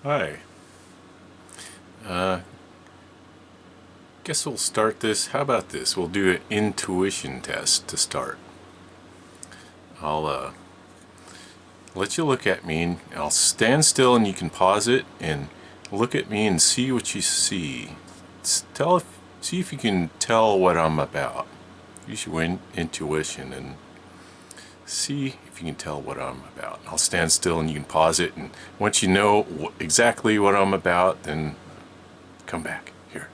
Hi. Guess we'll start this. How about this? We'll do an intuition test to start. I'll let you look at me and I'll stand still and you can pause it and look at me and see what you see. See if you can tell what I'm about. Use your intuition and see if you can tell what I'm about. I'll stand still and you can pause it, and once you know exactly what I'm about, then come back here.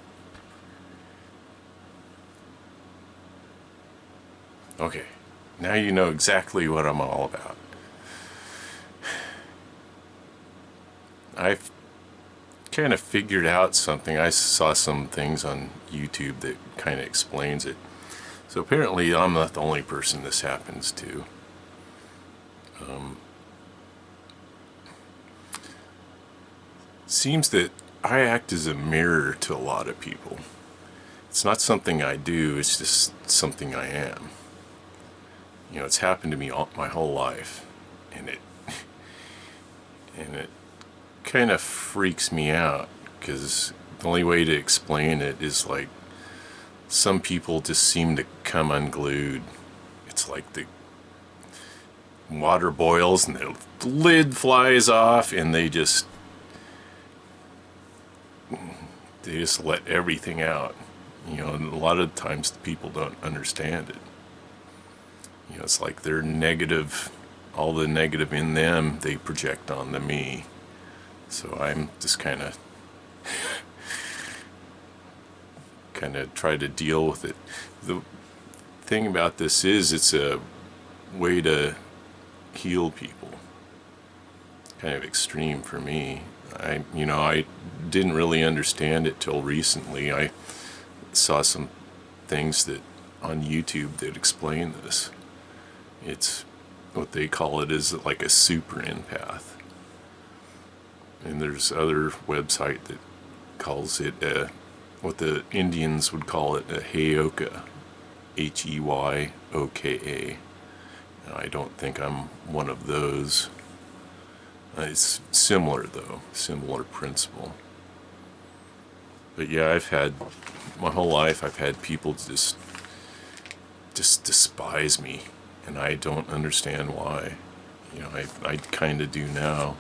Okay, now you know exactly what I'm all about. I've kind of figured out something. I saw some things on YouTube that kind of explains it. So apparently I'm not the only person this happens to. Seems that I act as a mirror to a lot of people. It's not something I do, it's just something I am. You know, it's happened to me my whole life, and it kind of freaks me out, because the only way to explain it is like some people just seem to come unglued. It's like the water boils and the lid flies off and they just let everything out. You know, and a lot of times the people don't understand it. You know, it's like they're negative, all the negative in them they project onto me. So I'm just kind of try to deal with it. The thing about this is it's a way to heal people. Kind of extreme for me. I didn't really understand it till recently. I saw some things that on YouTube that explain this. It's what they call it is like a super empath. And there's other website that calls it what the Indians would call it a heyoka, Heyoka. I don't think I'm one of those. It's similar though, similar principle. But yeah, I've had my whole life. I've had people just despise me, and I don't understand why. You know, I kind of do now.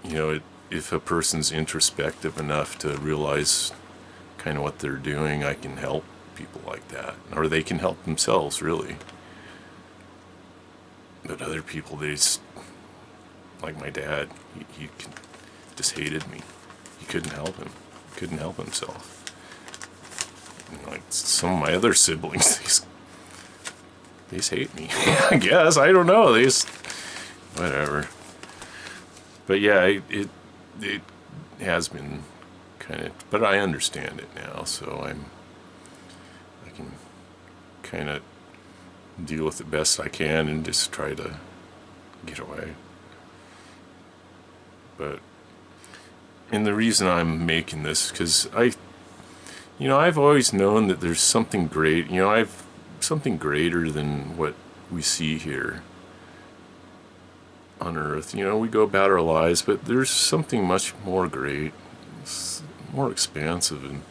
You know, if a person's introspective enough to realize kind of what they're doing, I can help people like that, or they can help themselves, really. But other people, they just, like my dad, he just hated me. He couldn't help him. He couldn't help himself. And like some of my other siblings, they just hate me. I guess, I don't know. They just, whatever. But yeah, it has been kind of, but I understand it now, so I can kind of deal with it best I can and just try to get away. But, and the reason I'm making this, because I've always known that there's something great, I've something greater than what we see here on Earth. We go about our lives, but there's something much more great, more expansive, and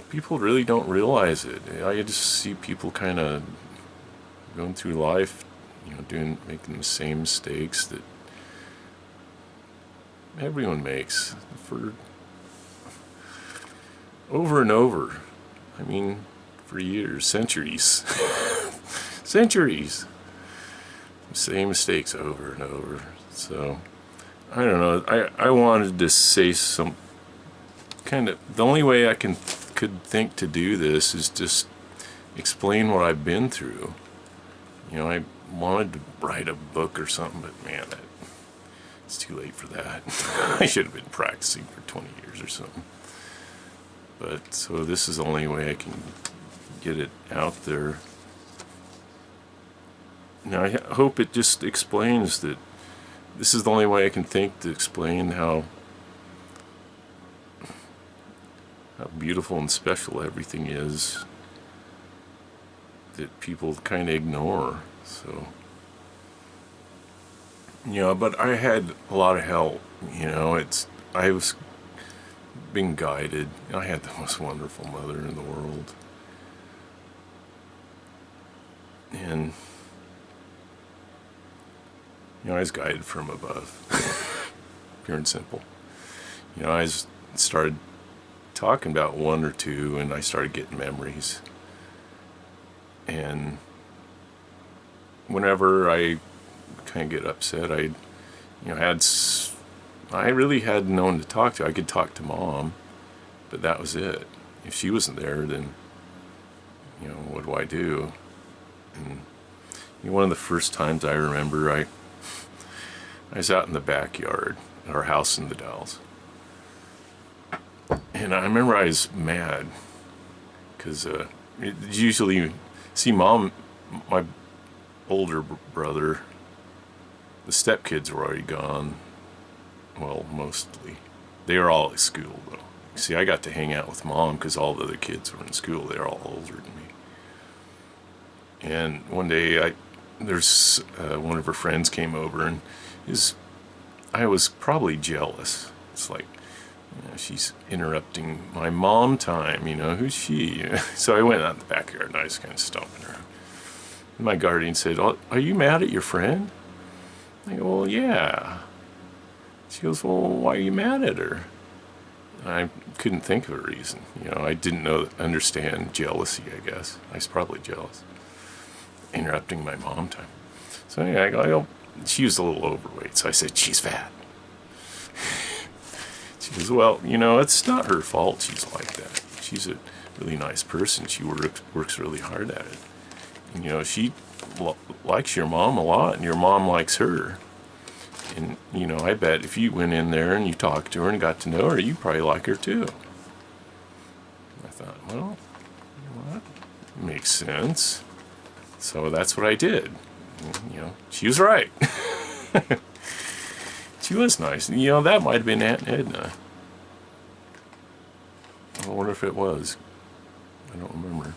people really don't realize it. I just see people kind of going through life, making the same mistakes that everyone makes for over and over. I mean, for years, centuries, centuries. Same mistakes over and over. So I don't know. I wanted to say some kind of, the only way I could think to do this is just explain what I've been through. I wanted to write a book or something, but man, it's too late for that. I should have been practicing for 20 years or something. But so this is the only way I can get it out there. Now, I hope it just explains that this is the only way I can think to explain how beautiful and special everything is that people kind of ignore. So You know, but I had a lot of help. You know, I was being guided. I had the most wonderful mother in the world. And, you know, I was guided from above. Pure and simple. You know, started talking about one or two, and I started getting memories. And whenever I kind of get upset, I really had no one to talk to. I could talk to Mom, but that was it. If she wasn't there, then, you know, what do I do? And, you know, one of the first times I remember, I was out in the backyard at our house in the Dalles. And I remember I was mad because usually, see, Mom, my older brother, the stepkids were already gone. Well, mostly. They were all at school, though. See, I got to hang out with Mom because all the other kids were in school. They were all older than me. And one day, there's one of her friends came over, and I was probably jealous. It's like, you know, she's interrupting my mom time, you know, who's she? So I went out in the backyard and I was kind of stomping around. And my guardian said, "Oh, are you mad at your friend?" I go, "Well, yeah." She goes, "Well, why are you mad at her?" And I couldn't think of a reason. You know, I didn't understand jealousy, I guess. I was probably jealous. Interrupting my mom time. So anyway, I go, she was a little overweight, so I said, "She's fat." She goes, "Well, you know, it's not her fault she's like that. She's a really nice person. She works really hard at it. And, you know, she likes your mom a lot, and your mom likes her. And, you know, I bet if you went in there and you talked to her and got to know her, you'd probably like her too." I thought, well, you know what? Makes sense. So that's what I did. You know, she was right. She was nice. You know, that might have been Aunt Edna. I wonder if it was. I don't remember.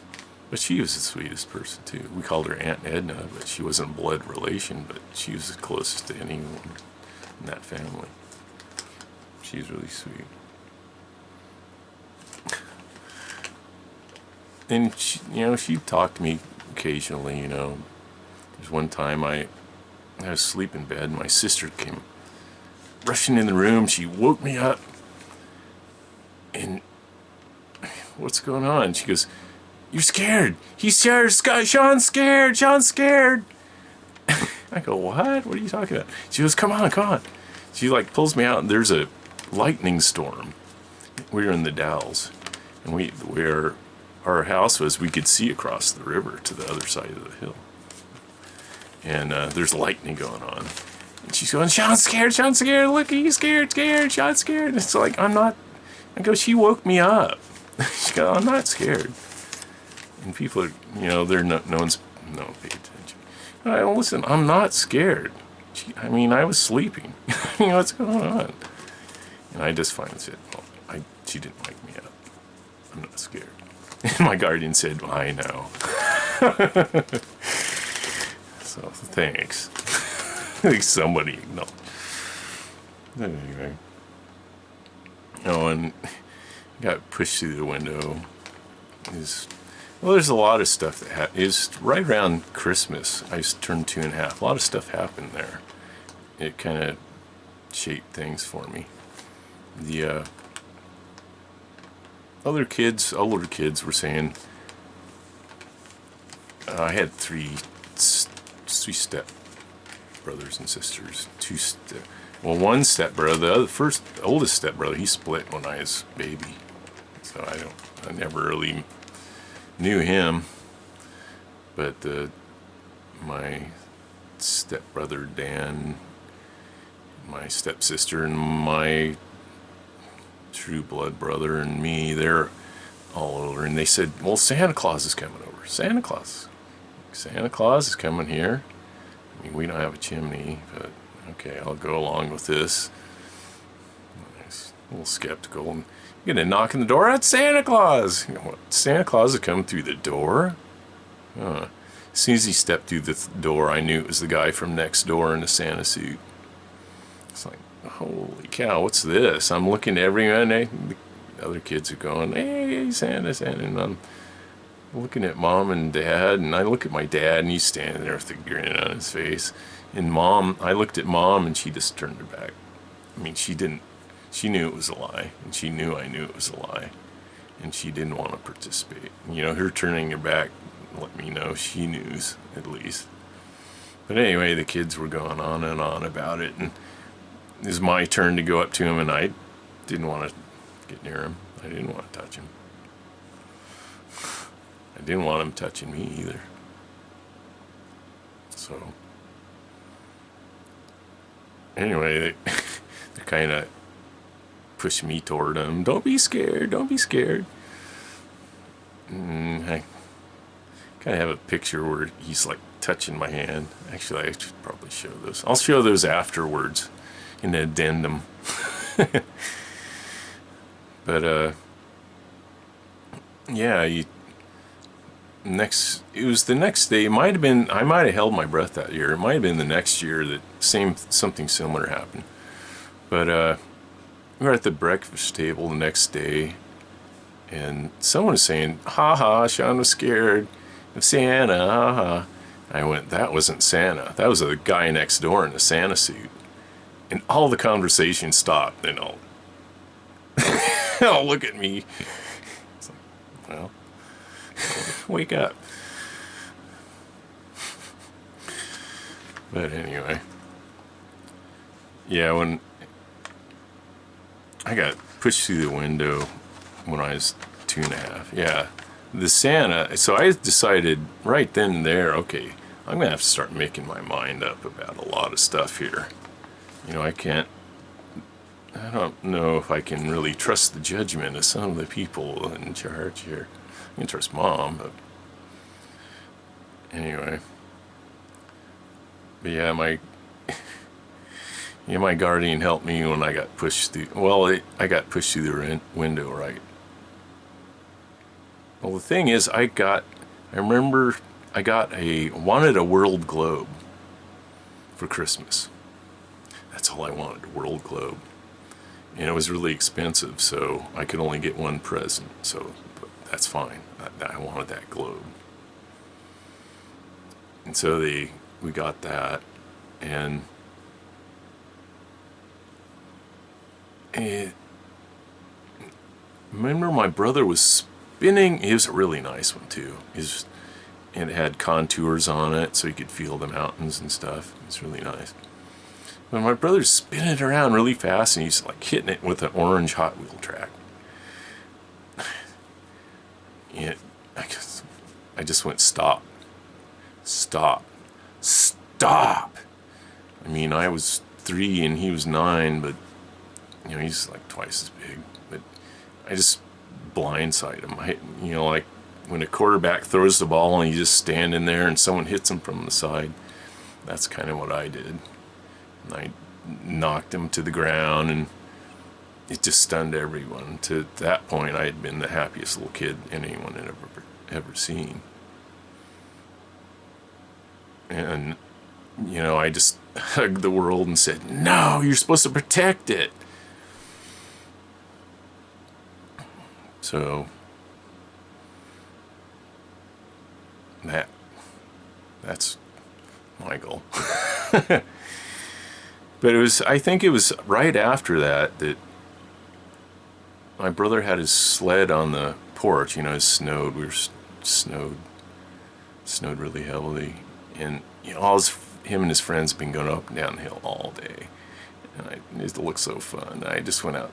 But she was the sweetest person, too. We called her Aunt Edna, but she wasn't a blood relation, but she was the closest to anyone in that family. She was really sweet. And, she, you know, she talked to me occasionally, you know. There's one time I was asleep in bed, and my sister came rushing in the room. She woke me up, and what's going on? She goes, "You're scared. He's scared. Sean's scared. Sean's scared." I go, "What? What are you talking about?" She goes, "Come on, come on." She like pulls me out, and there's a lightning storm. We were in the Dalles, and where our house was, we could see across the river to the other side of the hill. And there's lightning going on. And she's going, "Sean's scared, Sean's scared, look, he's scared, Sean's scared." And it's like, I'm not. I go, "She woke me up." She goes, "I'm not scared." And people are, you know, no one's pay attention. I go, "Listen, I'm not scared. I mean, I was sleeping." You know, what's going on? And I just finally said, "Well, she didn't wake me up. I'm not scared." And my guardian said, "Well, I know." So, thanks. Like somebody, no. Anyway. Oh, and got pushed through the window. Well, there's a lot of stuff that is right around Christmas. I just turned 2.5. A lot of stuff happened there. It kind of shaped things for me. The older kids were saying, I had three step brothers and sisters. One step brother, the oldest step brother, he split when I was a baby. So I never really knew him. But my stepbrother Dan, my stepsister, and my true blood brother and me, they're all older. And they said, "Well, Santa Claus is coming over. Santa Claus is coming here." I mean, we don't have a chimney, but okay, I'll go along with this. I was a little skeptical. And you're gonna knock on the door? That's Santa Claus. You know what? Santa Claus is coming through the door? As soon as he stepped through the door, I knew it was the guy from next door in a Santa suit. It's like, holy cow, what's this? I'm looking at everyone, the other kids are going, hey, Santa, Santa, and I'm looking at Mom and Dad, and I look at my dad, and he's standing there with a grin on his face. And Mom, I looked at Mom, and she just turned her back. I mean, she knew it was a lie, and she knew I knew it was a lie, and she didn't want to participate. You know, her turning her back let me know she knew, at least. But anyway, the kids were going on and on about it, and it was my turn to go up to him, and I didn't want to get near him. I didn't want to touch him. I didn't want him touching me either. So anyway, they kind of pushed me toward him. Don't be scared. Don't be scared. I kind of have a picture where he's like touching my hand. Actually, I should probably show those. I'll show those afterwards in an addendum. But yeah, it was the next day. It might have been, I might have held my breath that year. It might have been the next year that something similar happened. But we were at the breakfast table the next day, and someone was saying, ha ha, Sean was scared of Santa, ha ha. I went, that wasn't Santa. That was a guy next door in a Santa suit. And all the conversation stopped, and all look at me. It's like, well, wake up. But anyway, yeah, when I got pushed through the window when I was 2.5, yeah, the Santa, so I decided right then and there, okay, I'm gonna have to start making my mind up about a lot of stuff here. You know, I don't know if I can really trust the judgment of some of the people in charge here. I can trust Mom, but anyway. But yeah, my guardian helped me when I got pushed through. Well, I got pushed through the window, right? Well, the thing is, I remember I wanted a world globe for Christmas. That's all I wanted, a world globe. And it was really expensive, so I could only get one present, so that's fine. I wanted that globe. And so we got that, and remember my brother was spinning. It was a really nice one too. And it had contours on it, so you could feel the mountains and stuff. It's really nice. But my brother's spinning it around really fast, and he's like hitting it with an orange Hot Wheel track. And I just went, stop. Stop. Stop! I mean, I was 3 and he was 9, but, you know, he's like twice as big. But I just blindsided him. Like when a quarterback throws the ball and he's just standing there and someone hits him from the side. That's kind of what I did. And I knocked him to the ground, and it just stunned everyone. To that point, I had been the happiest little kid anyone had ever seen. And, you know, I just hugged the world and said, no, you're supposed to protect it. So, that's my goal. But I think it was right after that my brother had his sled on the porch. You know, it snowed. We were snowed really heavily. And, you know, him and his friends have been going up and down the hill all day. And it looked so fun. I just went out.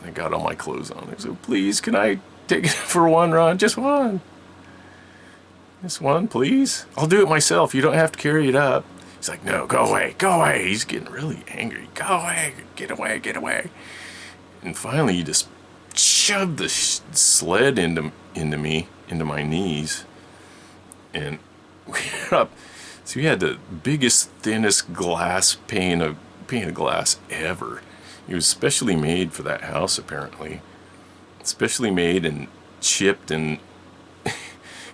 I got all my clothes on. I said, please, can I take it for one run? Just one. Just one, please. I'll do it myself. You don't have to carry it up. He's like, no, go away, go away. He's getting really angry. Go away, get away, get away. And finally, he just shoved the sled into my knees. And we're up. So we had the biggest, thinnest pane of glass ever. It was specially made for that house, apparently. Specially made and chipped, and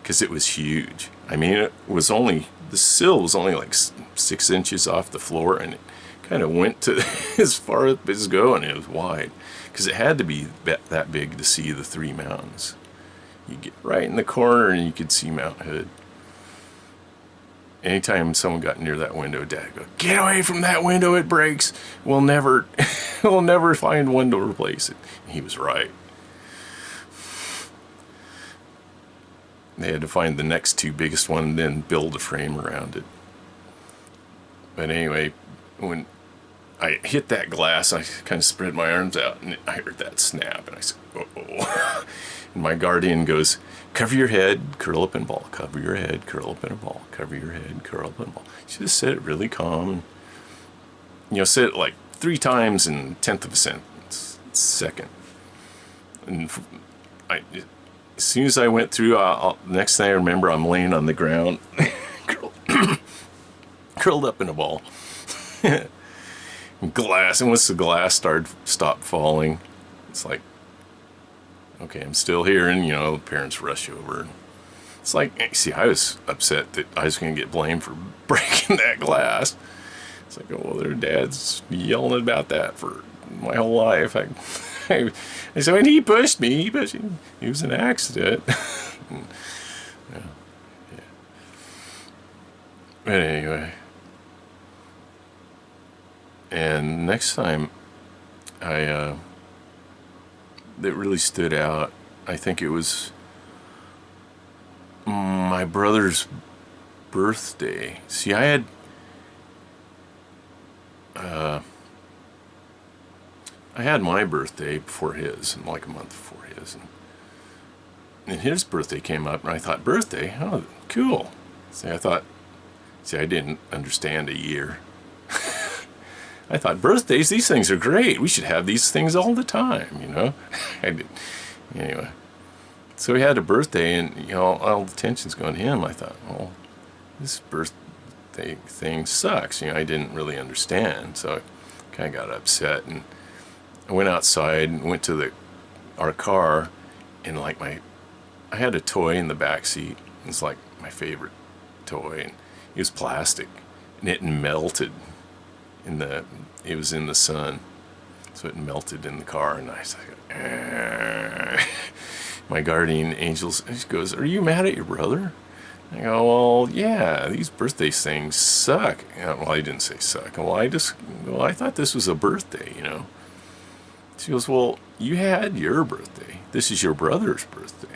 because it was huge. I mean, it was only, the sill was only like 6 inches off the floor, and it kind of went to as far up as going. It was wide, because it had to be that big to see the 3 mountains. You get right in the corner and you could see Mount Hood. Anytime someone got near that window, Dad would go, "Get away from that window, it breaks. We'll never find one to replace it." And he was right. They had to find the next 2 biggest one and then build a frame around it. But anyway, when I hit that glass, I kind of spread my arms out, and I heard that snap, and I said, "Uh-oh." And my guardian goes, "Cover your head, curl up in a ball. Cover your head, curl up in a ball. Cover your head, curl up in a ball." She just said it really calm. And, said it like 3 times in 1/10 of a second. And as soon as I went through, the next thing I remember, I'm laying on the ground, curled up in a ball. Glass, and once the glass stopped falling, it's like, okay, I'm still here, and the parents rush over. It's like, see, I was upset that I was going to get blamed for breaking that glass. It's like, oh, well, their dad's yelling about that for my whole life. I said, "And he pushed me. It was an accident." Yeah. But anyway, and next time that really stood out, I think it was my brother's birthday. See, I had my birthday before his, like a month before his, and his birthday came up, and I thought, birthday? Oh, cool. See, I didn't understand a year. I thought, birthdays, these things are great. We should have these things all the time, I didn't. Anyway, so he had a birthday, and all the attention's going to him. I thought, well, this birthday thing sucks. I didn't really understand, so I kind of got upset, and I went outside and went to our car, and I had a toy in the back seat. It's like my favorite toy, and it was plastic, and it melted it was in the sun, so it melted in the car, and I was like, my guardian angel goes, "Are you mad at your brother?" I go, "Well, yeah, these birthday things suck." Well, I didn't say suck. Well, I thought this was a birthday, She goes, "Well, you had your birthday. This is your brother's birthday."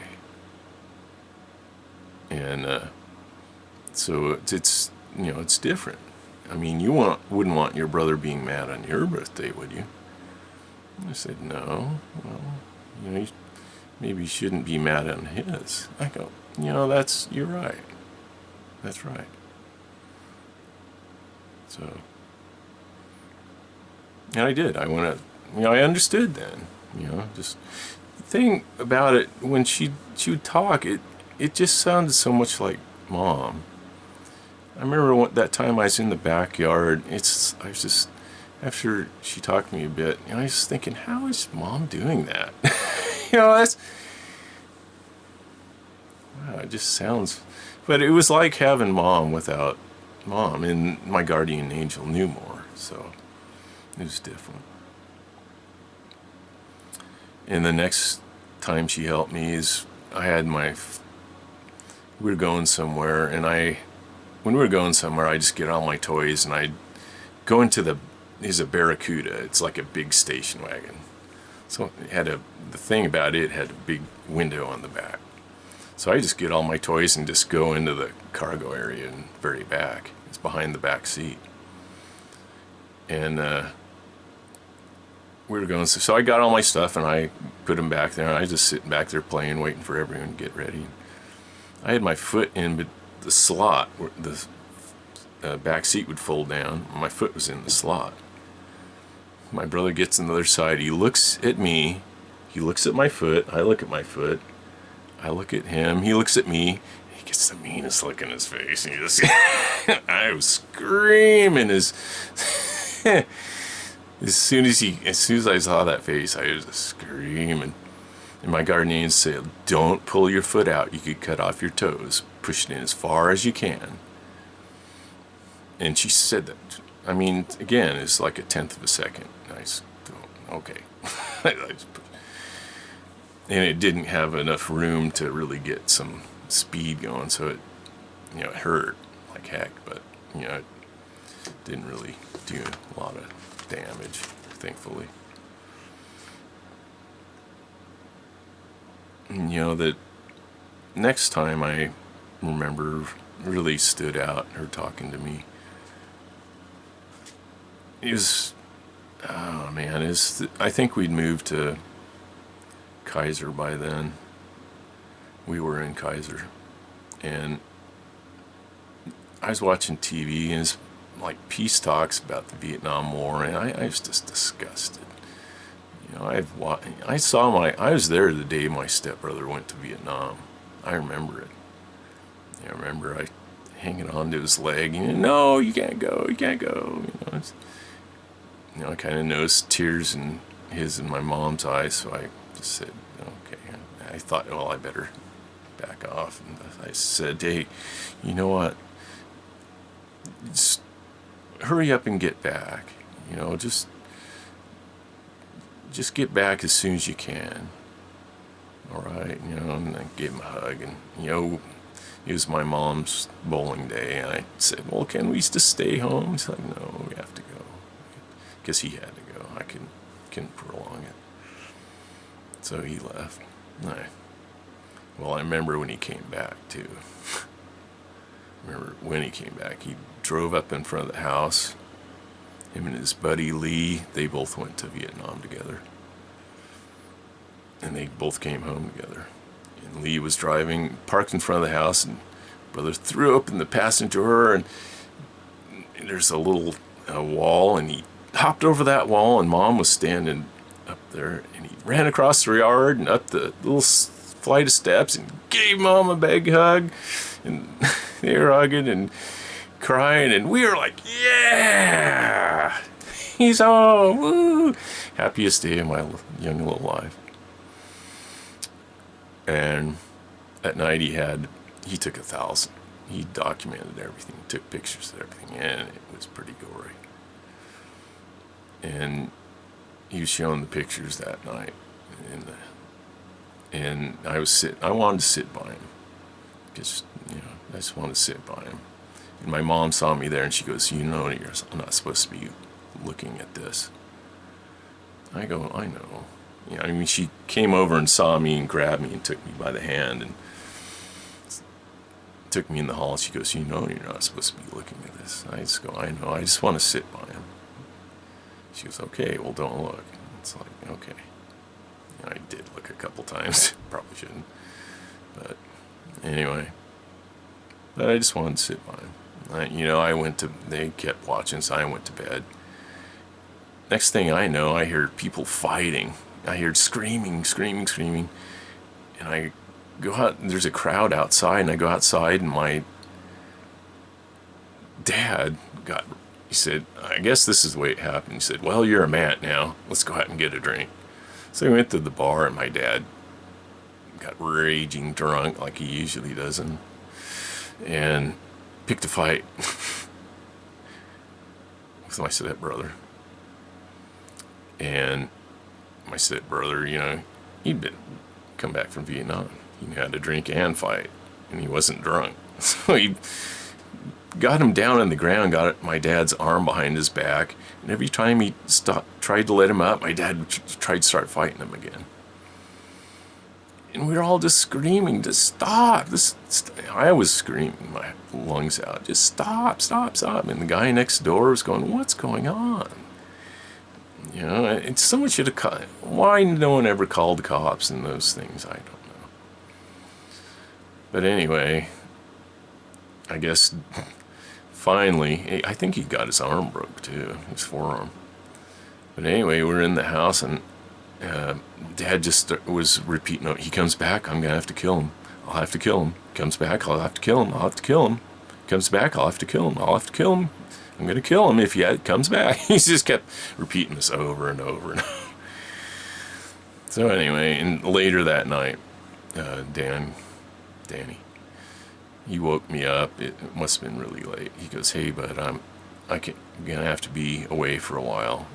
And so it's it's different. I mean, you wouldn't want your brother being mad on your birthday, would you? I said, "No. Well, maybe you shouldn't be mad on his." I go, you're right. That's right. So, and I did. I went I understood then. Just the thing about it, when she would talk, it just sounded so much like Mom. I remember that time I was in the backyard. I was just, after she talked to me a bit, I was just thinking, how is Mom doing that? That's, wow, it just sounds, but it was like having Mom without Mom, and my guardian angel knew more, so it was different. And the next time she helped me is, we were going somewhere, and when we were going somewhere, I just get all my toys, and I'd go into there's a Barracuda. It's like a big station wagon. So the thing about it had a big window on the back. So I just get all my toys and just go into the cargo area in the very back. It's behind the back seat. And we were going, so I got all my stuff, and I put them back there, and I was just sitting back there playing, waiting for everyone to get ready. I had my foot in the slot where the back seat would fold down. My foot was in the slot. My brother gets on the other side. He looks at me. He looks at my foot. I look at my foot. I look at him. He looks at me. He gets the meanest look in his face. And he just, I was screaming. As soon as I saw that face, I was just screaming. And my guardian said, "Don't pull your foot out. You could cut off your toes." push it in as far as you can. And she said that, I mean, again, it's like 1/10 of a second. I just go, okay. And it didn't have enough room to really get some speed going, so it, it hurt like heck, but, it didn't really do a lot of damage, thankfully. And, the next time I remember really stood out, her talking to me, it was, oh man, I think we'd moved to Kaiser by then. We were in Kaiser, and I was watching TV, and it's like peace talks about the Vietnam War, and I was just disgusted. I was there the day my stepbrother went to Vietnam. I remember it. I remember I hanging on to his leg, and no, you can't go, you can't go. I kind of noticed tears in his and my mom's eyes, so I just said, okay. I thought, well, I better back off. And I said, hey, you know what? Just hurry up and get back. Just get back as soon as you can. All right, and I gave him a hug, and it was my mom's bowling day, and I said, well, can we just stay home? He's like, no, we have to go. Guess he had to go. I couldn't prolong it. So he left. Well, I remember when he came back too. He drove up in front of the house. Him and his buddy Lee, they both went to Vietnam together. And they both came home together. And Lee was driving, parked in front of the house, and brother threw open the passenger door, and there's a little wall, and he hopped over that wall, and Mom was standing up there, and he ran across the yard and up the little flight of steps and gave Mom a big hug, and they were hugging and crying, and we were like, yeah, he's home, woo, happiest day of my young little life. And at night he took 1,000. He documented everything, took pictures of everything, and it was pretty gory. And he was showing the pictures that night, and I wanted to sit by him, because I just wanted to sit by him. And my mom saw me there, and she goes, I'm not supposed to be looking at this. I go, I know. She came over and saw me and grabbed me and took me by the hand and took me in the hall. She goes, you're not supposed to be looking at this. I just go, I know, I just want to sit by him. She goes, okay, well, don't look. It's like, okay. I did look a couple times. Probably shouldn't. But anyway. But I just wanted to sit by him. They kept watching, so I went to bed. Next thing I know, I heard people fighting. I heard screaming. And I go out, and there's a crowd outside, and I go outside, and my dad he said, I guess this is the way it happened. He said, well, you're a man now. Let's go out and get a drink. So we went to the bar, and my dad got raging drunk like he usually does, and picked a fight with my stepbrother. And my stepbrother, he'd come back from Vietnam. He knew how to drink and fight, and he wasn't drunk. So he got him down on the ground, got my dad's arm behind his back, and every time he tried to let him up, my dad tried to start fighting him again. And we were all just screaming, just stop. I was screaming my lungs out, just stop. And the guy next door was going, what's going on? And someone should have called. Why no one ever called the cops and those things, I don't know. But anyway, I guess finally, I think he got his arm broke too, his forearm. But anyway, we're in the house, and Dad just was repeating, he comes back, I'm gonna have to kill him. I'll have to kill him. Comes back, I'll have to kill him. I'll have to kill him. Comes back, I'll have to kill him. I'll have to kill him. I'm gonna kill him if he comes back. He just kept repeating this over and over and over. So anyway, and later that night, Danny, he woke me up. It must have been really late. He goes, "Hey, bud, I'm gonna have to be away for a while.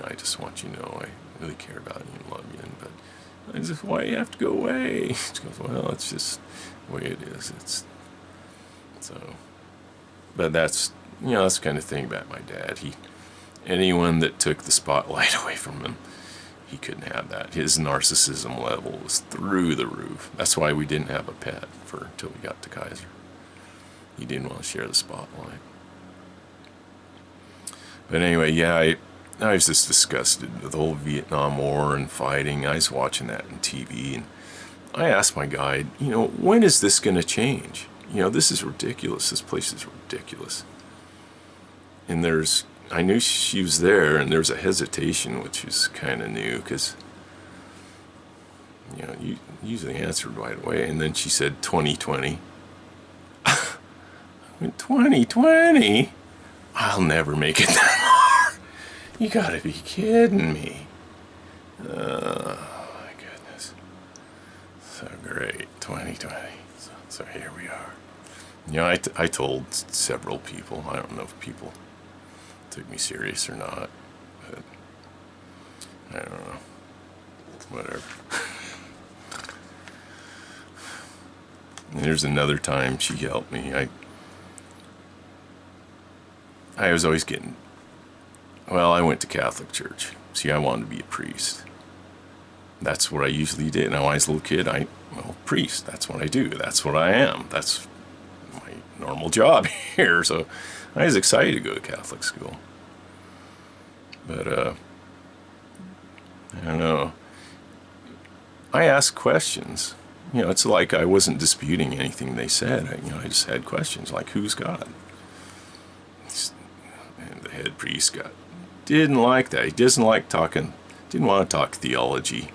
I just want you to know I really care about you and love you. But I just, why do you have to go away?" He goes, "Well, it's just the way it is. It's so." But that's that's the kind of thing about my dad. Anyone that took the spotlight away from him, he couldn't have that. His narcissism level was through the roof. That's why we didn't have a pet until we got to Kaiser. He didn't want to share the spotlight. But anyway, yeah, I was just disgusted with the whole Vietnam War and fighting. I was watching that on TV, and I asked my guide, when is this going to change? This is ridiculous. This place is ridiculous. And I knew she was there, and there's a hesitation, which is kind of new, because, you usually answered right away. And then she said 2020. I went, 2020? I'll never make it that far. You gotta be kidding me. Oh, my goodness. So great, 2020. So here we are. I told several people. I don't know if people took me serious or not, but I don't know. Whatever. And there's another time she helped me. I was always I went to Catholic church. See, I wanted to be a priest. That's what I usually did. Now, when I was a little kid, priest, that's what I do. That's what I am. That's my normal job here. So I was excited to go to Catholic school. But, I don't know. I asked questions. It's like I wasn't disputing anything they said. I just had questions like, who's God? And the head priest didn't like that. He didn't want to talk theology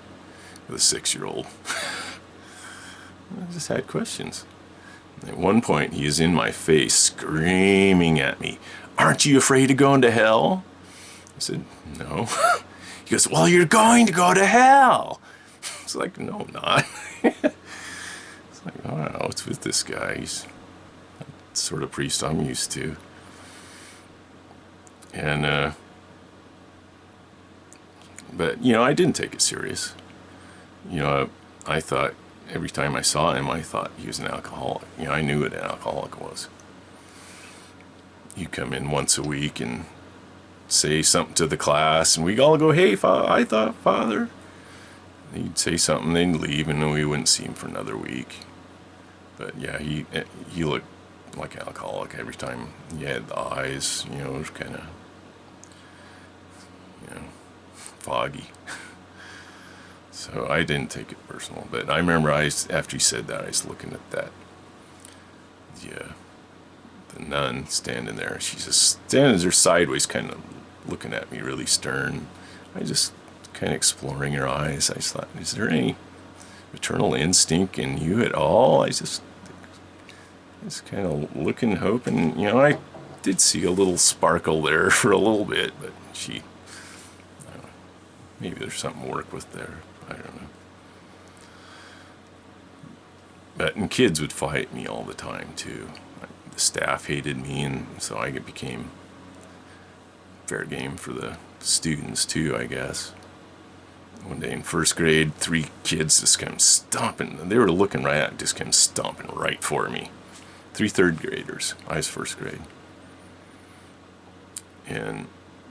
with a 6-year-old. I just had questions. At one point, he is in my face, screaming at me, "Aren't you afraid of going to hell?" I said, "No." He goes, "Well, you're going to go to hell." It's like, no, I'm not. It's like, wow, what's with this guy? He's the sort of priest I'm used to. And, but, I didn't take it serious. I thought, every time I saw him, I thought he was an alcoholic. I knew what an alcoholic was. You come in once a week and say something to the class, and we all go, "Hey, I thought, Father." He'd say something, they'd leave, and then we wouldn't see him for another week. But yeah, he looked like an alcoholic every time. He had the eyes, it was kind of, foggy. So I didn't take it personal. But I remember after he said that, I was looking at that. Yeah. The nun standing there. She's just standing there sideways, kind of looking at me really stern. I just kind of exploring her eyes. I just thought, is there any maternal instinct in you at all? I just kind of looking, hoping. I did see a little sparkle there for a little bit, but I don't know, maybe there's something to work with there. I don't know. And kids would fight me all the time too. The staff hated me, and so I became fair game for the students too, I guess. One day in first grade, 3 kids just came stomping. They were looking right at me, just came stomping right for me. 3 third graders. I was first grade.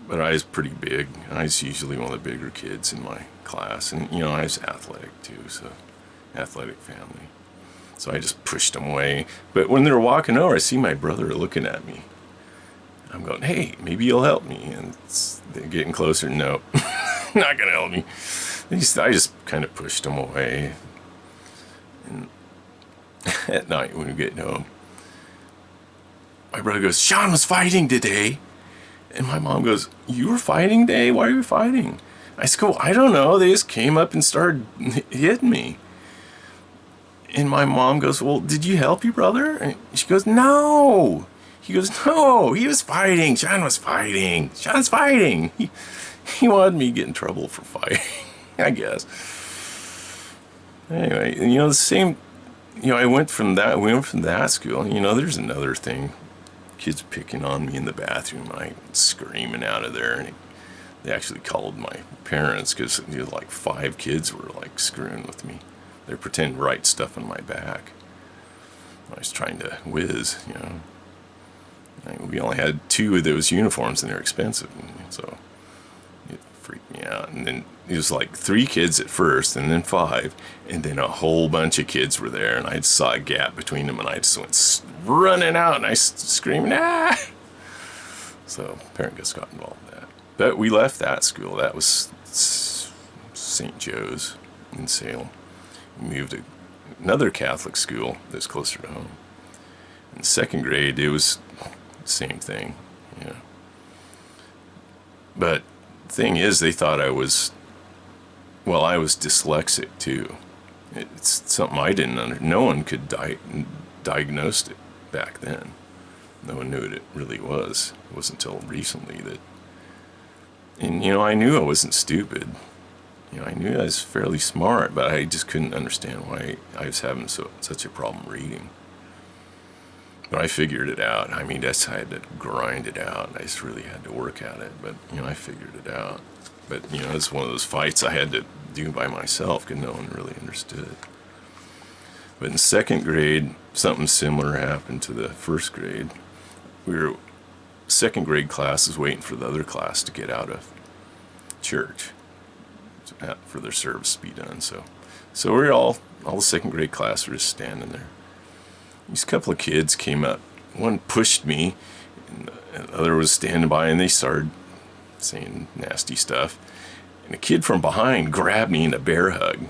But I was pretty big. I was usually one of the bigger kids in my class. And, I was athletic too, so athletic family. So I just pushed them away. But when they were walking over, I see my brother looking at me. I'm going, "Hey, maybe you'll help me." And they're getting closer. No, not going to help me. I just kind of pushed them away. And at night when we get home, my brother goes, "Sean was fighting today." And my mom goes, "You were fighting today? Why are you fighting?" I said, "I don't know. They just came up and started hitting me." And my mom goes, "Well, did you help your brother?" And she goes, "No." He goes, "No, he was fighting. Sean was fighting. Sean's fighting." He wanted me to get in trouble for fighting, I guess. Anyway, the you know, we went from that school. You know, there's another thing. Kids picking on me in the bathroom. I screaming out of there, and they actually called my parents because, you know, like 5 kids were like screwing with me. They're pretending to write stuff on my back. I was trying to whiz, you know. We only had 2 of those uniforms, and they're expensive, and so it freaked me out. And then it was like 3 kids at first, and then 5, and then a whole bunch of kids were there, and I saw a gap between them, and I just went running out, and I screaming, ah! So parent just got involved in that. But we left that school. That was St. Joe's in Salem. We moved to another Catholic school that's closer to home. In 2nd grade, it was the same thing, you know. But the thing is, they thought I was dyslexic too. It's something I didn't understand. No one could diagnose it back then. No one knew what it really was. It wasn't until recently that, and you know, I knew I wasn't stupid. You know, I knew I was fairly smart, but I just couldn't understand why I was having such a problem reading. But I figured it out. I mean, I had to grind it out. I just really had to work at it. But, you know, I figured it out. But, you know, it's one of those fights I had to do by myself because no one really understood. But in 2nd grade, something similar happened to the 1st grade. 2nd grade class was waiting for the other class to get out of church for their service to be done. So we're all the 2nd grade class were just standing there. These couple of kids came up. One pushed me, and the other was standing by, and they started saying nasty stuff. And a kid from behind grabbed me in a bear hug.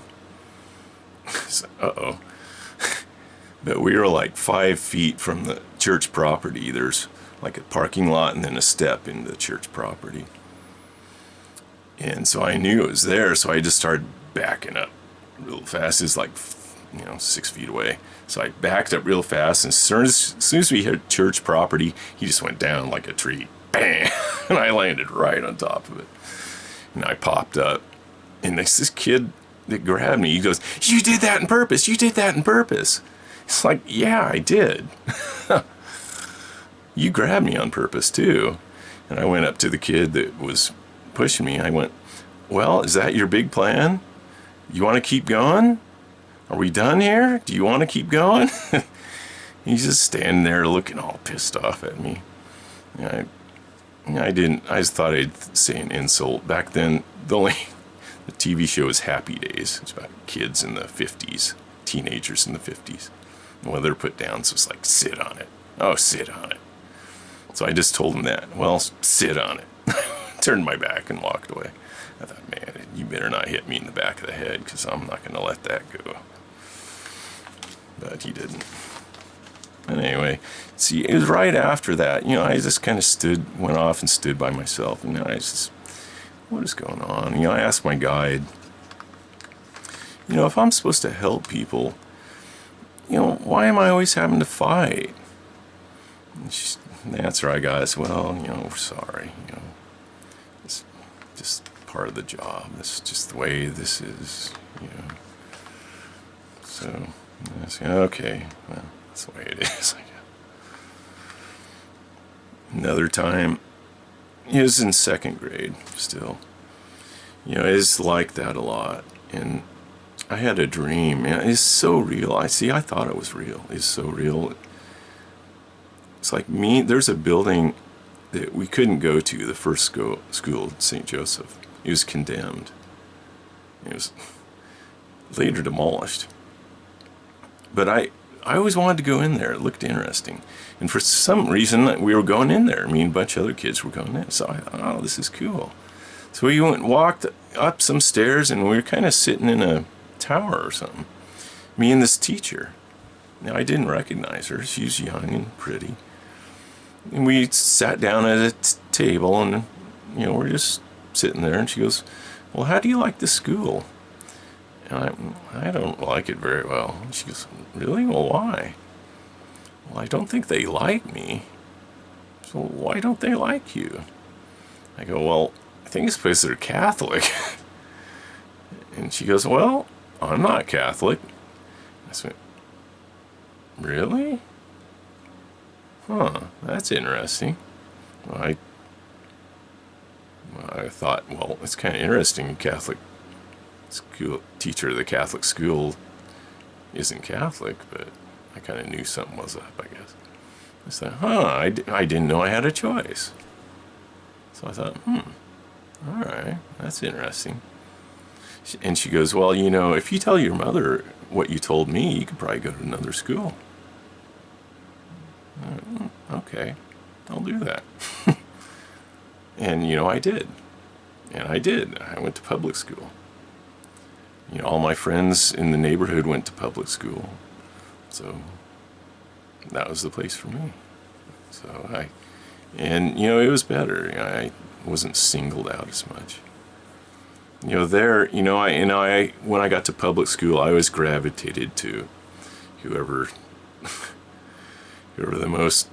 So, uh-oh. But we were like 5 feet from the church property. There's like a parking lot and then a step into the church property. And so I knew it was there, so I just started backing up real fast. It's like, you know, 6 feet away. So I backed up real fast, and as soon as we hit church property, he just went down like a tree. Bam! And I landed right on top of it. And I popped up, and this kid that grabbed me, he goes, "You did that on purpose! You did that on purpose!" It's like, yeah, I did. You grabbed me on purpose, too. And I went up to the kid that was pushing me. I went, "Well, is that your big plan? You want to keep going? Are we done here? Do you want to keep going?" He's just standing there looking all pissed off at me. I just thought I'd say an insult. Back then, the TV show was Happy Days. It's about kids in the 50s, teenagers in the 50s. And when they're put down, so it's like, sit on it. Oh, sit on it. So I just told him that. Well, sit on it. Turned my back and walked away. I thought, man, you better not hit me in the back of the head, because I'm not going to let that go. But he didn't. And anyway, see, it was right after that, you know, I just kind of went off and stood by myself, and I just, what is going on? You know, I asked my guide, you know, if I'm supposed to help people, you know, why am I always having to fight? And the answer I got is, well, you know, we're sorry, you know, it's just part of the job. It's just the way this is, you know. So I said, okay, well, that's the way it is. Another time, it was in 2nd grade still. You know, it's like that a lot. And I had a dream, and it's so real. I thought it was real. It's so real. It's like me, there's a building that we couldn't go to, the first school, St. Joseph. It was condemned. It was later demolished. But I always wanted to go in there. It looked interesting. And for some reason, we were going in there. Me and a bunch of other kids were going in. So I thought, oh, this is cool. So we walked up some stairs, and we were kind of sitting in a tower or something. Me and this teacher. Now, I didn't recognize her. She was young and pretty. And we sat down at a table, and, you know, we're just sitting there. And she goes, "Well, how do you like the school?" And I don't like it very well. And she goes, "Really? Well, why?" "Well, I don't think they like me." "So why don't they like you?" I go, "Well, I think it's because they're Catholic." And she goes, "Well, I'm not Catholic." I said, Really? Huh, that's interesting. Well, I thought, well, it's kind of interesting. Catholic school teacher of the Catholic school isn't Catholic, but I kind of knew something was up, I guess. I said, I didn't know I had a choice. So I thought, all right, that's interesting. And she goes, well, you know, if you tell your mother what you told me, you could probably go to another school. Okay, I'll do that. And, you know, I did. And I did. I went to public school. You know, all my friends in the neighborhood went to public school. So that was the place for me. So and, you know, it was better. You know, I wasn't singled out as much. You know, there, you know, when I got to public school, I always gravitated to whoever the most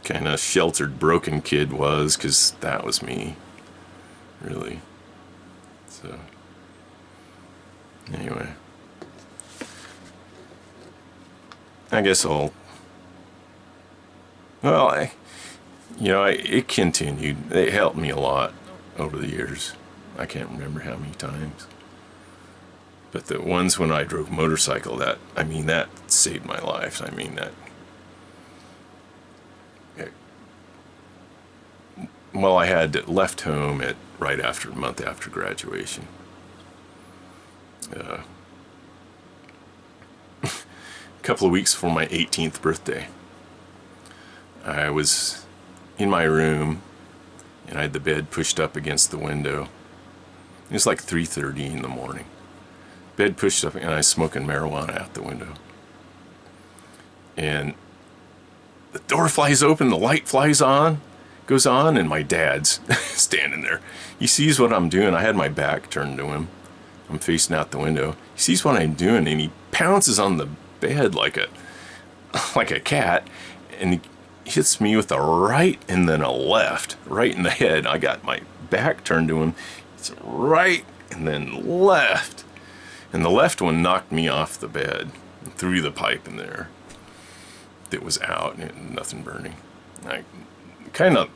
kind of sheltered, broken kid was, because that was me, really. So, anyway, I guess it continued. It helped me a lot over the years. I can't remember how many times. But the ones when I drove motorcycle, that saved my life. Well, I had left home right after, a month after graduation. A couple of weeks before my 18th birthday. I was in my room, and I had the bed pushed up against the window. It was like 3:30 in the morning. Bed pushed up, and I was smoking marijuana out the window. And the door flies open, the light goes on, and my dad's standing there. He sees what I'm doing. I had my back turned to him. I'm facing out the window. He sees what I'm doing, and he pounces on the bed like a cat, and he hits me with a right and then a left, right in the head. I got my back turned to him. It's right and then left. And the left one knocked me off the bed and threw the pipe in there. It was out and nothing burning. I kind of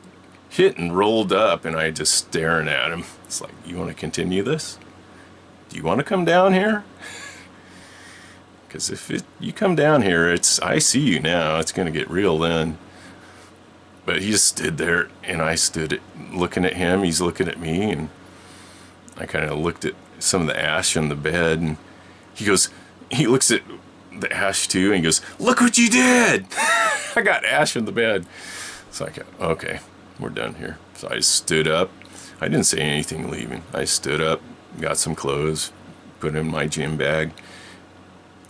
hit and rolled up, and I just staring at him. It's like, you want to continue this? Do you want to come down here? Because if you come down here, I see you now. It's going to get real then. But he just stood there, and I stood looking at him. He's looking at me, and I kind of looked at some of the ash on the bed, and he looks at the ash too, and he goes, "Look what you did!" I got ash on the bed. So I go, okay, we're done here. So I stood up. I didn't say anything leaving. I stood up, got some clothes, put them in my gym bag.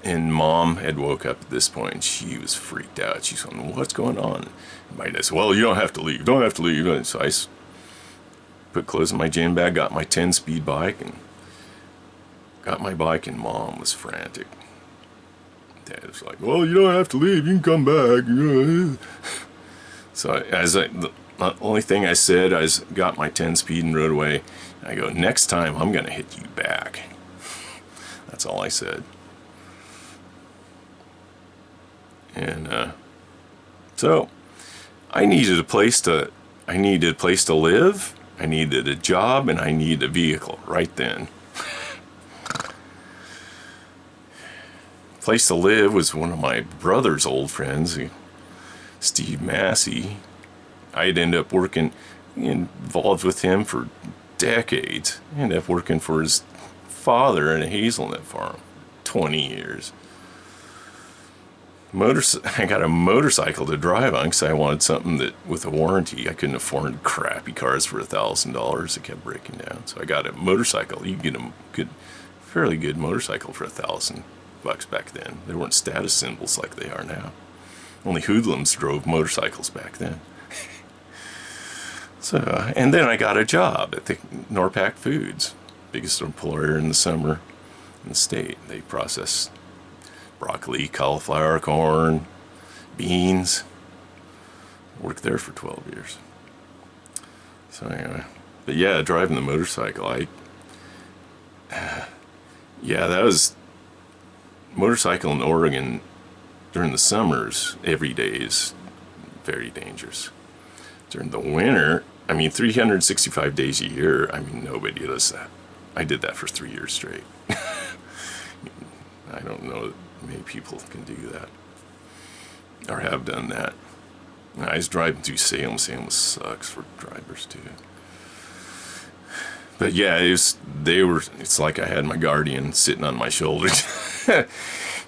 And Mom had woke up at this point, and she was freaked out. She's going, "What's going on?" And my dad said, "Well, you don't have to leave. Don't have to leave." So I put clothes in my gym bag, got my 10-speed bike, and got my bike, and Mom was frantic. Dad was like, "Well, you don't have to leave. You can come back." So the only thing I said, I got my 10-speed and rode away. I go, "Next time, I'm going to hit you back." That's all I said. And so I needed a place to live, I needed a job, and I needed a vehicle right then. Place to live was one of my brother's old friends, Steve Massey. I'd end up involved with him for decades. I ended up working for his father in a hazelnut farm, 20 years. I got a motorcycle to drive on because I wanted something that with a warranty. I couldn't afford crappy cars for $1,000. It kept breaking down. So I got a motorcycle. You could get a fairly good motorcycle for $1,000 back then. There weren't status symbols like they are now. Only hoodlums drove motorcycles back then. So, and then I got a job at the Norpac Foods, biggest employer in the summer in the state. They process broccoli, cauliflower, corn, beans. Worked there for 12 years. So anyway, but yeah, driving the motorcycle, that was motorcycle in Oregon. during the summers, every day is very dangerous. During the winter, I mean, 365 days a year, I mean, nobody does that. I did that for 3 years straight. I don't know that many people can do that or have done that. I was driving through Salem. Salem sucks for drivers too. But yeah, it's like I had my guardian sitting on my shoulder.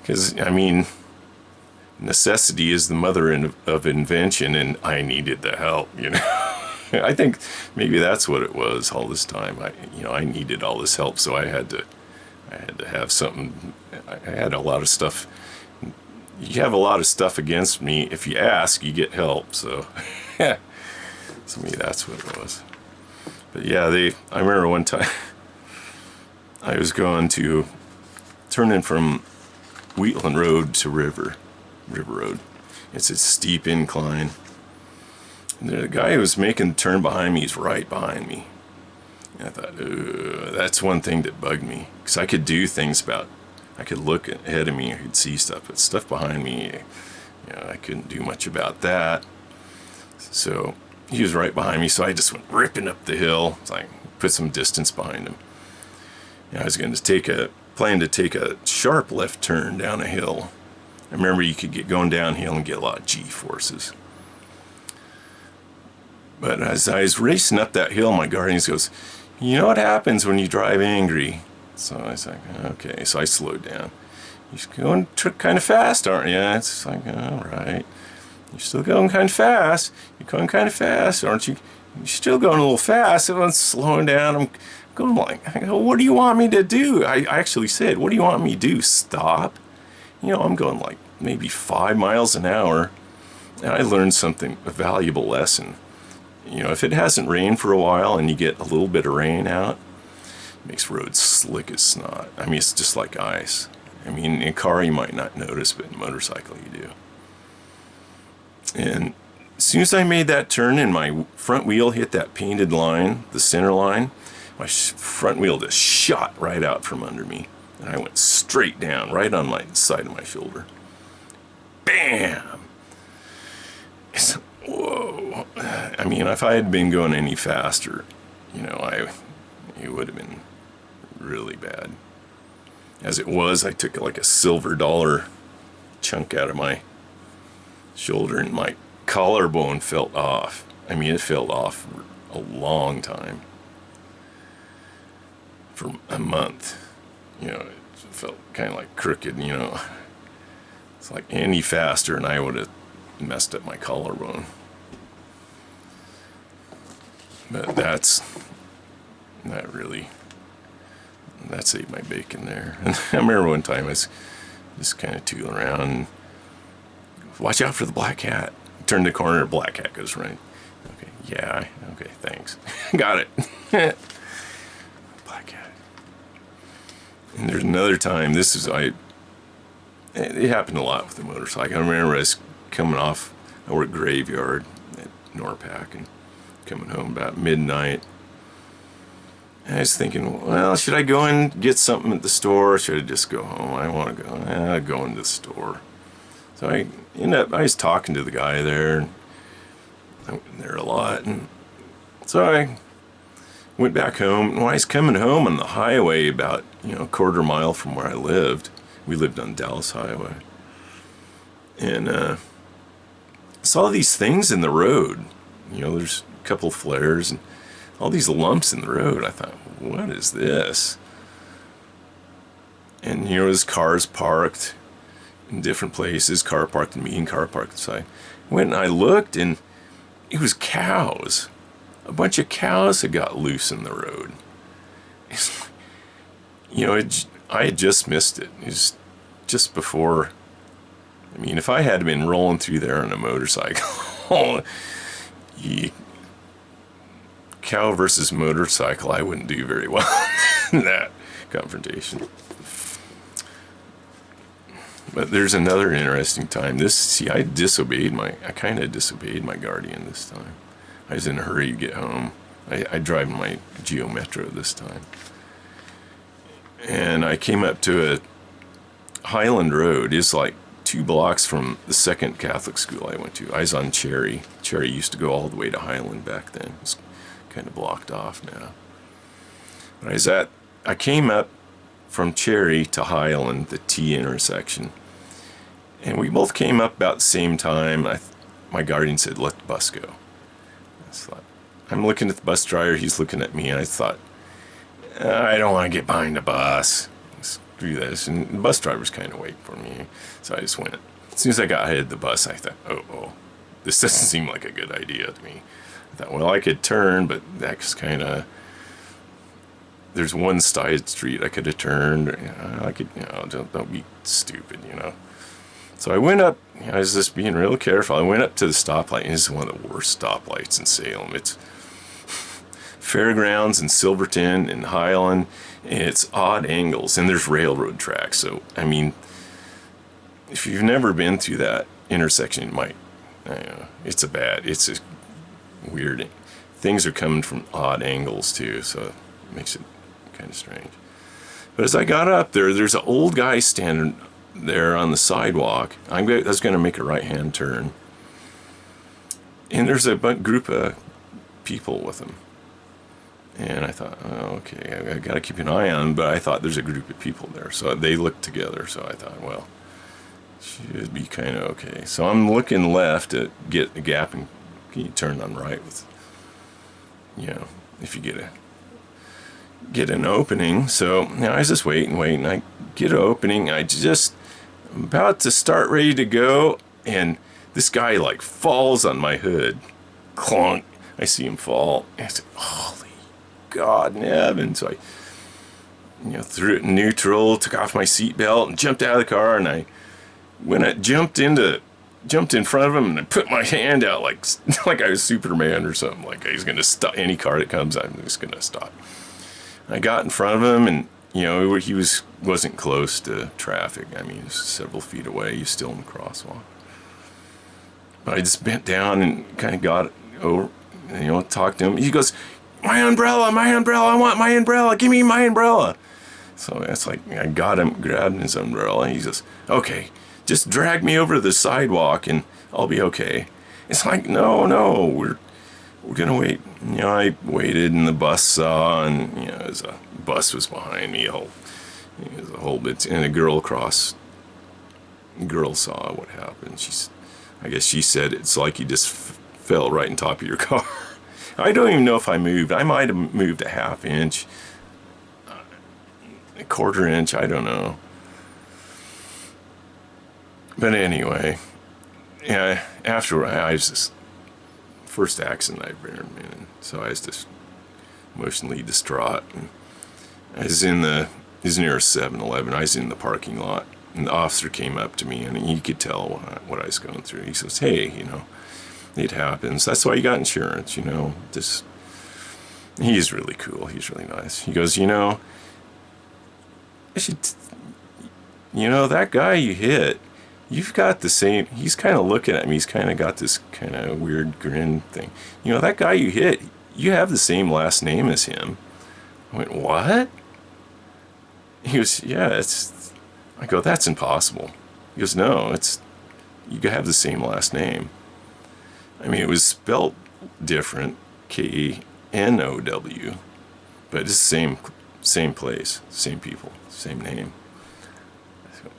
Because, I mean, necessity is the mother of invention, and I needed the help, you know. I think maybe that's what it was all this time. I needed all this help, so I had to have something. I had a lot of stuff. You have a lot of stuff against me. If you ask, you get help. So, so maybe that's what it was. But yeah, I remember one time I was turning from Wheatland Road to River Road. It's a steep incline. And the guy who was making the turn behind me is right behind me. And I thought, that's one thing that bugged me. Because I could do things I could look ahead of me, I could see stuff, but stuff behind me, I couldn't do much about that. So he was right behind me, so I just went ripping up the hill. It's like, put some distance behind him. And I was going to plan to take a sharp left turn down a hill. I remember you could get going downhill and get a lot of G-forces. But as I was racing up that hill, my guardian goes, you know what happens when you drive angry? So I was like, okay. So I slowed down. You're going kind of fast, aren't you? It's like, all right. You're still going kind of fast. You're going kind of fast, aren't you? You're still going a little fast. So I'm slowing down. I'm going like, I go, what do you want me to do? I actually said, what do you want me to do? Stop? I'm going like maybe 5 miles an hour. And I learned a valuable lesson. If it hasn't rained for a while and you get a little bit of rain out, it makes roads slick as snot. I mean, it's just like ice. I mean, in a car you might not notice, but in a motorcycle you do. And as soon as I made that turn and my front wheel hit that painted line, the center line, my front wheel just shot right out from under me. And I went straight down, right on my side of my shoulder. Bam! It's, whoa. I mean, if I had been going any faster, it would have been really bad. As it was, I took like a silver dollar chunk out of my shoulder and my collarbone fell off. I mean, it fell off for a long time. For a month. It felt kind of like crooked, It's like any faster and I would have messed up my collarbone. But that saved my bacon there. And I remember one time I was just kind of tooling around and, watch out for the black cat. Turn the corner, black cat goes running. Okay, yeah, okay, thanks. Got it. Black cat. And there's another time, it happened a lot with the motorcycle. I remember I was coming off, I worked graveyard at NORPAC and coming home about midnight. And I was thinking, well, should I go and get something at the store or should I just go home? I want to go into the store. So I was talking to the guy there, and I went there a lot, and so I went back home. And when I was coming home on the highway about, a quarter mile from where I lived, we lived on Dallas Highway, and saw these things in the road. There's a couple flares and all these lumps in the road. I thought, what is this? And there's cars parked in different places, car parked in me and car parked inside. Went and I looked, and it was cows. A bunch of cows had got loose in the road. I had just missed it. It was just before. I mean, if I had been rolling through there on a motorcycle, cow versus motorcycle, I wouldn't do very well in that confrontation. But there's another interesting time. I kind of disobeyed my guardian this time. I was in a hurry to get home. I drive my Geo Metro this time. And I came up to a Highland Road. It's like 2 blocks from the second Catholic school I went to. I was on Cherry. Cherry used to go all the way to Highland back then. It's kind of blocked off now. But I came up from Cherry to Highland, the T intersection. And we both came up about the same time. My guardian said, let the bus go. I thought, I'm looking at the bus driver, he's looking at me, and I thought, I don't want to get behind the bus. Screw this. And the bus driver's kind of waiting for me. So I just went. As soon as I got ahead of the bus, I thought, oh, this doesn't seem like a good idea to me. I thought, well, I could turn, but that's kind of, there's one side street I could have turned. I could, don't be stupid, So I went up, I was just being real careful. I went up to the stoplight, and this is one of the worst stoplights in Salem. It's Fairgrounds and Silverton and Highland, and it's odd angles, and there's railroad tracks. So, I mean, if you've never been through that intersection, it might, it's a weird, things are coming from odd angles too, so it makes it kind of strange. But as I got up there's an old guy standing there on the sidewalk. I was going to make a right-hand turn, and there's a group of people with him. And I thought, oh, okay, I got to keep an eye on him, but I thought there's a group of people there. So they looked together, so I thought, well, should be kind of okay. So I'm looking left to get a gap, and you turn on right with, if you get an opening. So now I was just waiting. I get an opening. I'm about to start ready to go, and this guy like falls on my hood. Clunk. I see him fall. And I said, holy God in heaven. So I threw it in neutral, took off my seatbelt, and jumped out of the car. And when I jumped in front of him, and I put my hand out like I was Superman or something. Like he's gonna stop any car that comes. I'm just gonna stop. I got in front of him, and he wasn't close to traffic. I mean, he was several feet away. He was still in the crosswalk. But I just bent down and kind of got over, talked to him. He goes, my umbrella, I want my umbrella, give me my umbrella. So that's like, I got him, grabbed his umbrella, and he says, okay, just drag me over to the sidewalk and I'll be okay. It's like, no, we're gonna wait. I waited, and the bus saw, and a bus was behind me. It was a whole bit, and a girl saw what happened. I guess she said it's like you just fell right on top of your car. I don't even know if I moved. I might have moved a half inch, a quarter inch, I don't know. But anyway, after I was just, first accident I've been in, so I was just emotionally distraught. And I was near a 7-Eleven. I was in the parking lot, and the officer came up to me, and he could tell what I was going through. He says, hey, it happens. That's why you got insurance, He's really cool. He's really nice. He goes, I should, that guy you hit, you've got the same, he's kind of looking at me, he's kind of got this kind of weird grin thing. That guy you hit, you have the same last name as him. I went, what? He goes, yeah, I go, that's impossible. He goes, no, you have the same last name. I mean, it was spelled different, K-N-O-W, but it's the same place, same people, same name. I go,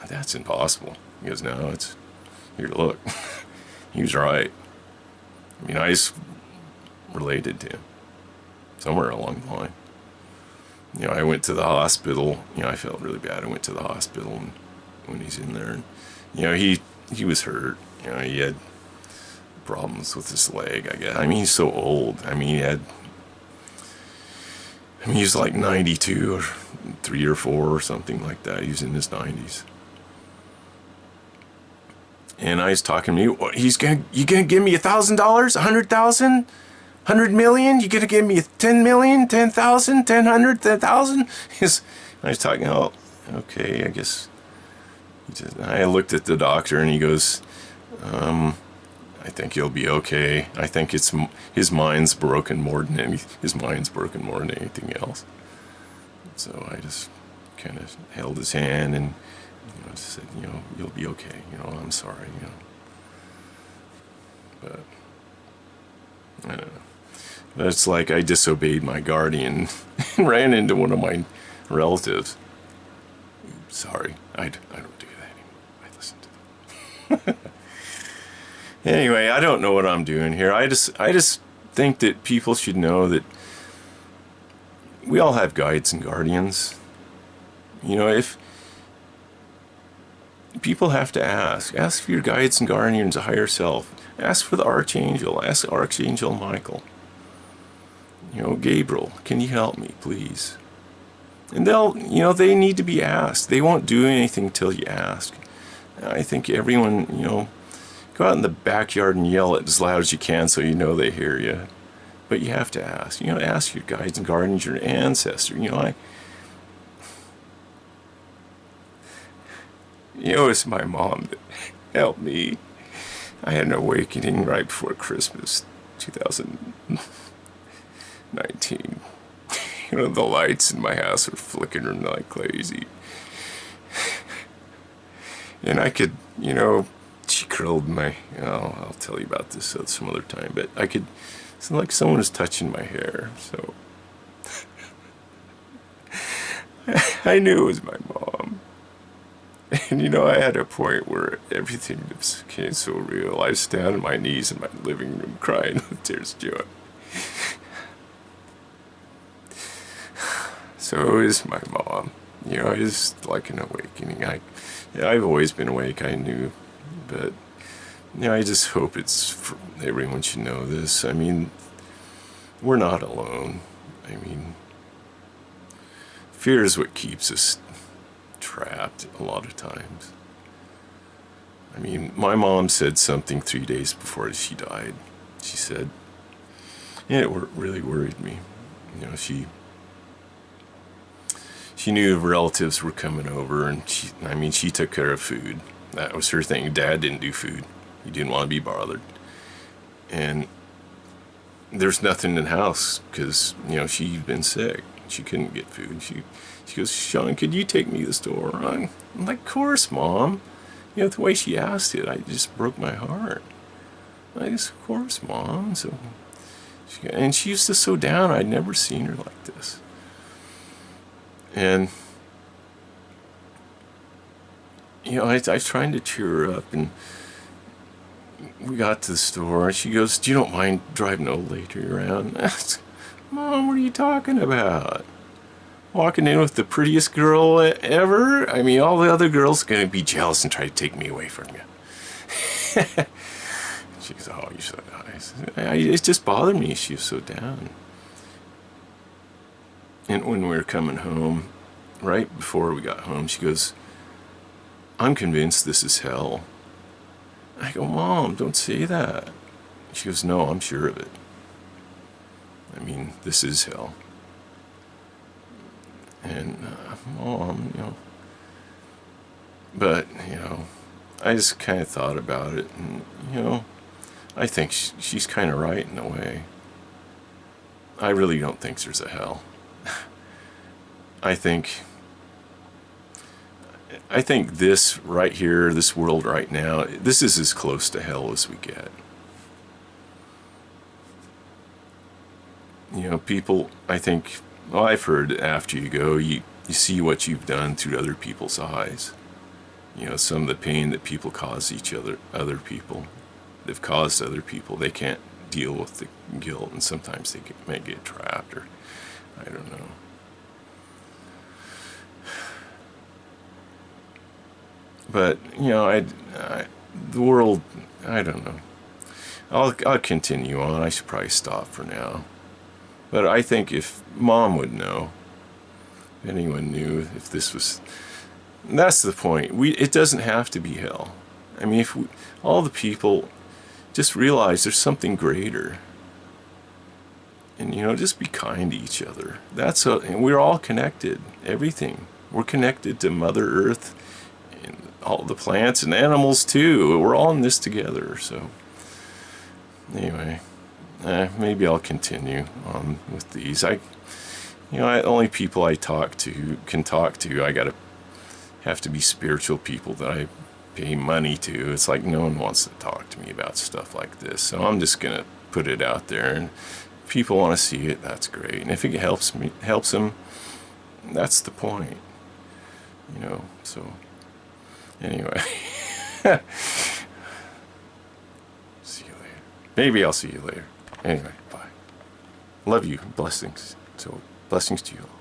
that's impossible. He goes, no, it's, here, look. He was right. I mean, I was related to him somewhere along the line. I went to the hospital. I felt really bad. I went to the hospital, and when he's in there, and he was hurt. He had problems with his leg, I guess. I mean, he's so old. I mean, he was like 92 or 3 or 4 or something like that. He was in his 90s. And I was talking to you. You gonna give me $1,000, 100,000, 100 million? You gonna give me 10 million, 10,000, 10,100, 10,000? I was talking. Oh, okay, I guess. I looked at the doctor, and he goes, I think he'll be okay. I think his mind's broken more than anything else. So I just kind of held his hand, and You know, just said, you know, you'll be okay. You know, I'm sorry. You know, but I don't know. But it's like I disobeyed my guardian and ran into one of my relatives. Sorry, I don't do that anymore. I listen to them. Anyway, I don't know what I'm doing here. I just think that people should know that we all have guides and guardians. You know, if people have to ask for your guides and guardians, a higher self. Ask for the Archangel. Ask Archangel Michael. You know, Gabriel, can you help me, please? And they'll, you know, they need to be asked. They won't do anything till you ask. I think everyone, you know, go out in the backyard and yell it as loud as you can so you know they hear you. But you have to ask. You know, ask your guides and guardians, your ancestor. You know, it's my mom that helped me. I had an awakening right before Christmas, 2019. You know, the lights in my house were flickering like crazy. And I could, you know, she curled my, you know, I'll tell you about this some other time, but I could, it's like someone was touching my hair, so. I knew it was my mom. And you know, I had a point where everything became so real. I was down on my knees in my living room crying with tears of joy. So it was my mom. You know, it was like an awakening. I've always been awake, I knew. But, you know, I just hope everyone should know this. I mean, we're not alone. I mean, fear is what keeps us trapped a lot of times. I mean, my mom said something 3 days before she died. She said, and it really worried me. You know, she knew relatives were coming over, and she took care of food. That was her thing. Dad didn't do food. He didn't want to be bothered. And there's nothing in the house because, you know, she'd been sick. She couldn't get food. She goes, Sean, could you take me to the store? I'm like, of course, Mom. You know, the way she asked it, I just broke my heart. Of course, Mom. So, and she used to so down. I'd never seen her like this. And, you know, I was trying to cheer her up, and we got to the store, and she goes, you don't mind driving an old lady around? Mom, what are you talking about? Walking in with the prettiest girl ever? I mean, all the other girls are going to be jealous and try to take me away from you. She goes, oh, you're so nice. It just bothered me. She was so down. And when we were coming home, right before we got home, she goes, I'm convinced this is hell. I go, Mom, don't say that. She goes, no, I'm sure of it. I mean, this is hell. And, Mom, you know. But, you know, I just kind of thought about it, and, you know, I think she's kind of right in a way. I really don't think there's a hell. I think this right here, this world right now, this is as close to hell as we get. You know, people, I think, well, I've heard after you go, you see what you've done through other people's eyes. You know, some of the pain that people cause other people, they've caused other people, they can't deal with the guilt, and sometimes they may get trapped, or I don't know. But, you know, the world, I don't know. I'll continue on. I should probably stop for now. But I think if Mom would know, if anyone knew, if this was, that's the point. It doesn't have to be hell. I mean, if all the people just realize there's something greater, and, you know, just be kind to each other. And we're all connected. Everything. We're connected to Mother Earth, and all the plants and animals too. We're all in this together. So anyway, maybe I'll continue on with these. Only people I can talk to, I gotta have to be spiritual people that I pay money to. It's like no one wants to talk to me about stuff like this. So I'm just going to put it out there, and if people want to see it, that's great. And if it helps them, that's the point. You know, so anyway. See you later. Maybe I'll see you later. Anyway, bye. Love you. Blessings. So, blessings to you all.